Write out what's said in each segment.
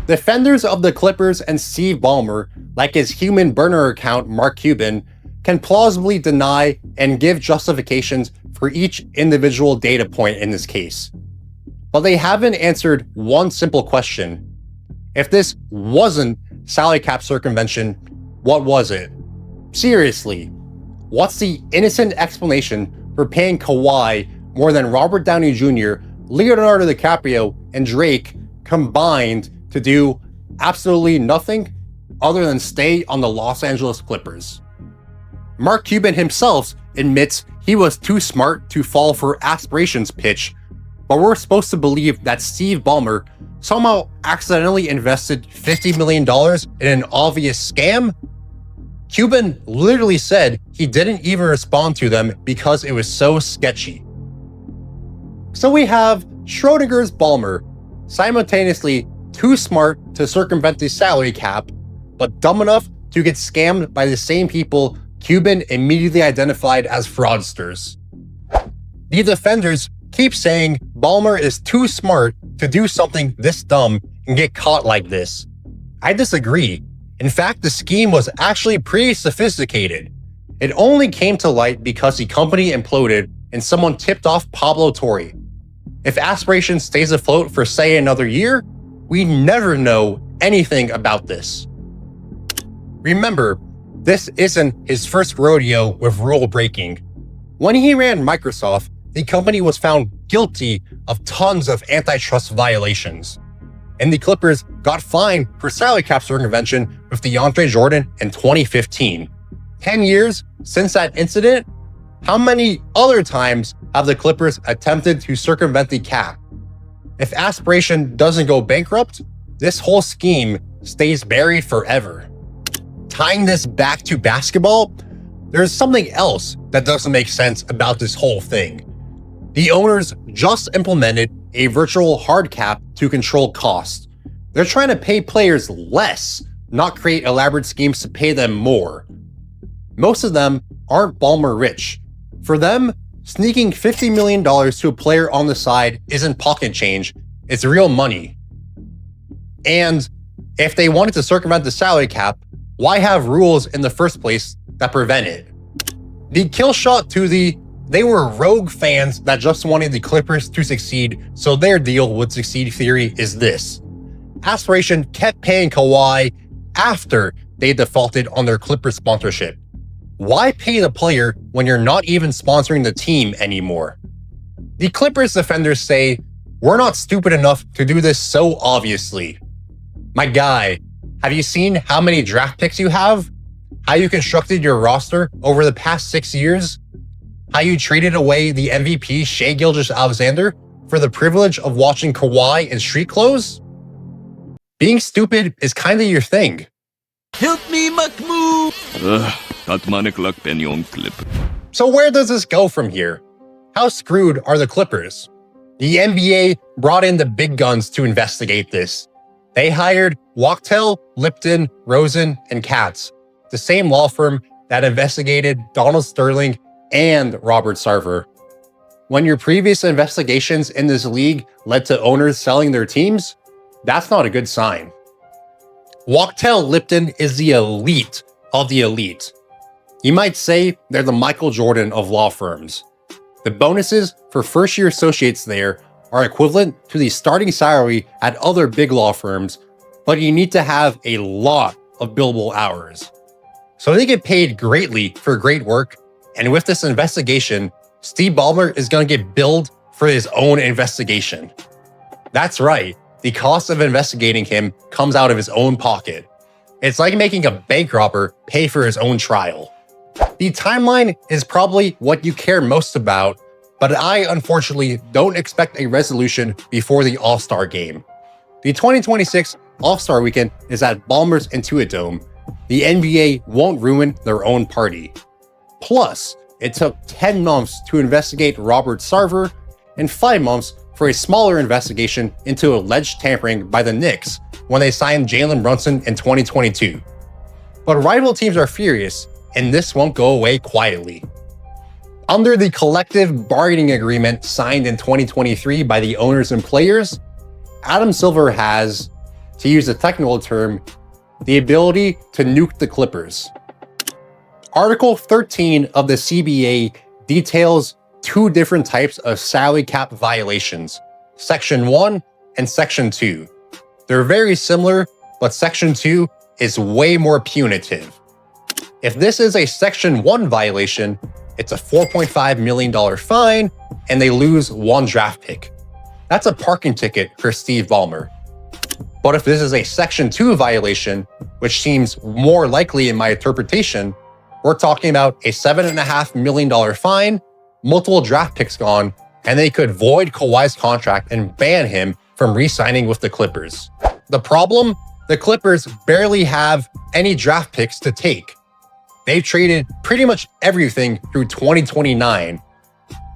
Defenders of the Clippers and Steve Ballmer, like his human burner account Mark Cuban, can plausibly deny and give justifications for each individual data point in this case. But they haven't answered one simple question. If this wasn't salary cap circumvention, what was it? Seriously, what's the innocent explanation for paying Kawhi more than Robert Downey Jr., Leonardo DiCaprio, and Drake combined to do absolutely nothing other than stay on the Los Angeles Clippers? Mark Cuban himself admits he was too smart to fall for Aspiration's pitch, but we're supposed to believe that Steve Ballmer somehow accidentally invested $50 million in an obvious scam? Cuban literally said he didn't even respond to them because it was so sketchy. So we have Schrodinger's Ballmer, simultaneously too smart to circumvent the salary cap, but dumb enough to get scammed by the same people Cuban immediately identified as fraudsters. The defenders keep saying Ballmer is too smart to do something this dumb and get caught like this. I disagree. In fact, the scheme was actually pretty sophisticated. It only came to light because the company imploded and someone tipped off Pablo Torre. If Aspiration stays afloat for, say, another year, we never know anything about this. Remember, this isn't his first rodeo with rule breaking. When he ran Microsoft, the company was found guilty of tons of antitrust violations. And the Clippers got fined for salary cap circumvention with DeAndre Jordan in 2015. 10 years since that incident, how many other times have the Clippers attempted to circumvent the cap? If Aspiration doesn't go bankrupt, this whole scheme stays buried forever. Tying this back to basketball, there's something else that doesn't make sense about this whole thing. The owners just implemented a virtual hard cap to control costs. They're trying to pay players less, not create elaborate schemes to pay them more. Most of them aren't Ballmer rich. For them, sneaking $50 million to a player on the side isn't pocket change, it's real money. And if they wanted to circumvent the salary cap, why have rules in the first place that prevent it? The kill shot to they were rogue fans that just wanted the Clippers to succeed so their deal would succeed theory is this. Aspiration kept paying Kawhi after they defaulted on their Clippers sponsorship. Why pay the player when you're not even sponsoring the team anymore? The Clippers defenders say, we're not stupid enough to do this so obviously. My guy, have you seen how many draft picks you have? How you constructed your roster over the past 6 years? How you traded away the MVP Shai Gilgeous-Alexander for the privilege of watching Kawhi in street clothes? Being stupid is kinda your thing. Help me, Mahmoud! So where does this go from here? How screwed are the Clippers? The NBA brought in the big guns to investigate this. They hired Wachtell, Lipton, Rosen, and Katz, the same law firm that investigated Donald Sterling and Robert Sarver. When your previous investigations in this league led to owners selling their teams, that's not a good sign. Wachtell Lipton is the elite of the elite. You might say they're the Michael Jordan of law firms. The bonuses for first-year associates there are equivalent to the starting salary at other big law firms, but you need to have a lot of billable hours. So they get paid greatly for great work, and with this investigation, Steve Ballmer is going to get billed for his own investigation. That's right, the cost of investigating him comes out of his own pocket. It's like making a bank robber pay for his own trial. The timeline is probably what you care most about, but I unfortunately don't expect a resolution before the All-Star game. The 2026 All-Star Weekend is at Ballmer's Intuit Dome. The NBA won't ruin their own party. Plus, it took 10 months to investigate Robert Sarver and 5 months for a smaller investigation into alleged tampering by the Knicks when they signed Jalen Brunson in 2022. But rival teams are furious, and this won't go away quietly. Under the collective bargaining agreement signed in 2023 by the owners and players, Adam Silver has to use a technical term, the ability to nuke the Clippers. Article 13 of the CBA details two different types of salary cap violations, Section 1 and Section 2. They're very similar, but Section 2 is way more punitive. If this is a Section 1 violation, it's a $4.5 million fine, and they lose one draft pick. That's a parking ticket for Steve Ballmer. But if this is a Section 2 violation, which seems more likely in my interpretation, we're talking about a $7.5 million fine, multiple draft picks gone, and they could void Kawhi's contract and ban him from re-signing with the Clippers. The problem? The Clippers barely have any draft picks to take. They've traded pretty much everything through 2029.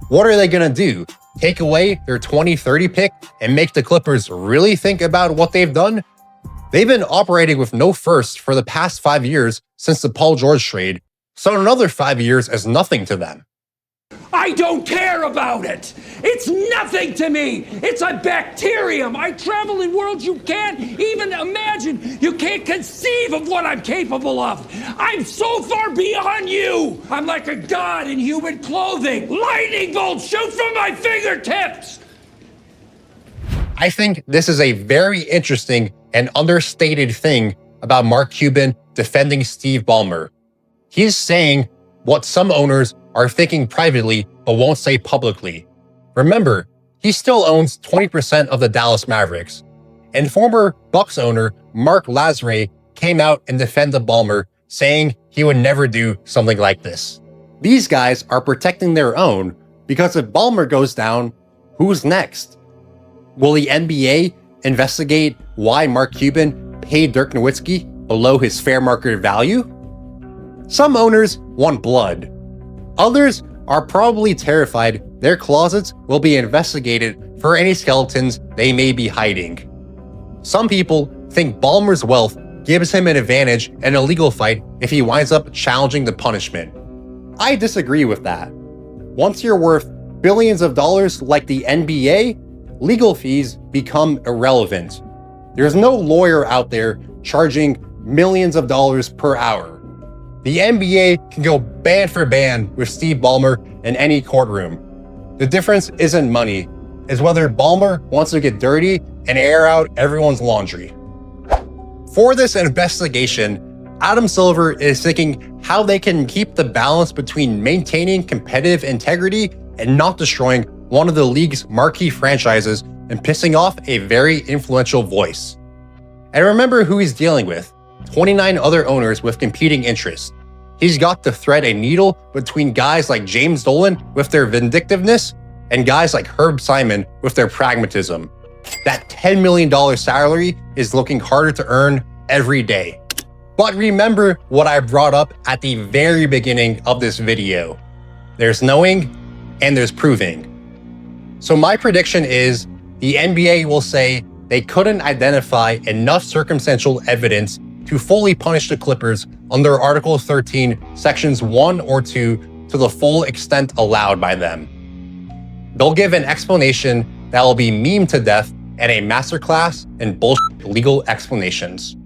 What are they gonna do? Take away their 2030 pick and make the Clippers really think about what they've done? They've been operating with no first for the past 5 years since the Paul George trade, so another 5 years is nothing to them. I don't care about it. It's nothing to me. It's a bacterium. I travel in worlds you can't even imagine. You can't conceive of what I'm capable of. I'm so far beyond you. I'm like a god in human clothing. Lightning bolts shoot from my fingertips. I think this is a very interesting and understated thing about Mark Cuban defending Steve Ballmer. He's saying what some owners are thinking privately but won't say publicly. Remember, he still owns 20% of the Dallas Mavericks, and former Bucks owner Mark Lazare came out and defended Ballmer, saying he would never do something like this. These guys are protecting their own, because if Ballmer goes down, who's next? Will the NBA investigate why Mark Cuban paid Dirk Nowitzki below his fair market value? Some owners want blood. Others are probably terrified their closets will be investigated for any skeletons they may be hiding. Some people think Ballmer's wealth gives him an advantage in a legal fight if he winds up challenging the punishment. I disagree with that. Once you're worth billions of dollars like the NBA, legal fees become irrelevant. There's no lawyer out there charging millions of dollars per hour. The NBA can go band for band with Steve Ballmer in any courtroom. The difference isn't money, it's whether Ballmer wants to get dirty and air out everyone's laundry. For this investigation, Adam Silver is thinking how they can keep the balance between maintaining competitive integrity and not destroying one of the league's marquee franchises and pissing off a very influential voice. And remember who he's dealing with. 29 other owners with competing interests. He's got to thread a needle between guys like James Dolan with their vindictiveness and guys like Herb Simon with their pragmatism. That $10 million salary is looking harder to earn every day. But remember what I brought up at the very beginning of this video. There's knowing and there's proving. So my prediction is the NBA will say they couldn't identify enough circumstantial evidence to fully punish the Clippers under Article 13, Sections 1 or 2 to the full extent allowed by them. They'll give an explanation that will be memed to death and a masterclass in bullshit legal explanations.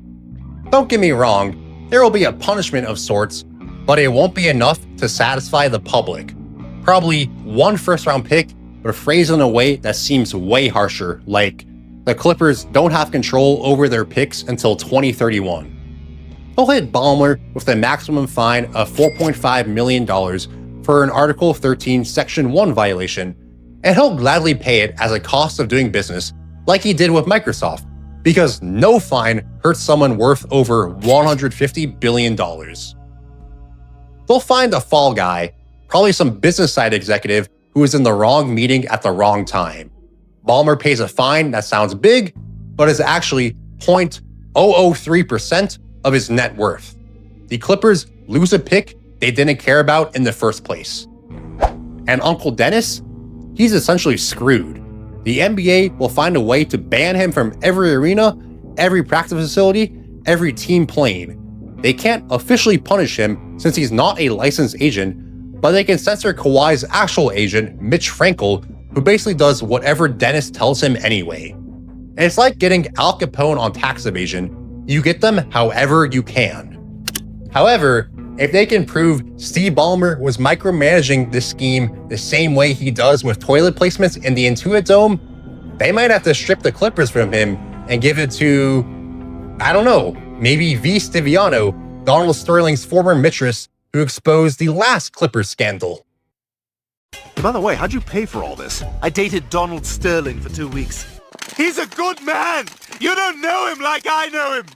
Don't get me wrong, there will be a punishment of sorts, but it won't be enough to satisfy the public. Probably one first-round pick, but phrased in a way that seems way harsher, like the Clippers don't have control over their picks until 2031. They'll hit Ballmer with a maximum fine of $4.5 million for an Article 13 Section 1 violation, and he'll gladly pay it as a cost of doing business like he did with Microsoft, because no fine hurts someone worth over $150 billion. They'll find a fall guy, probably some business side executive who is in the wrong meeting at the wrong time. Ballmer pays a fine that sounds big, but is actually 0.003% of his net worth. The Clippers lose a pick they didn't care about in the first place. And Uncle Dennis? He's essentially screwed. The NBA will find a way to ban him from every arena, every practice facility, every team playing. They can't officially punish him since he's not a licensed agent, but they can censor Kawhi's actual agent, Mitch Frankel, who basically does whatever Dennis tells him anyway. It's like getting Al Capone on tax evasion. You get them however you can. However, if they can prove Steve Ballmer was micromanaging this scheme the same way he does with toilet placements in the Intuit Dome, they might have to strip the Clippers from him and give it to, I don't know, maybe V. Stiviano, Donald Sterling's former mistress, who exposed the last Clippers scandal. By the way, how'd you pay for all this? I dated Donald Sterling for 2 weeks. He's a good man! You don't know him like I know him!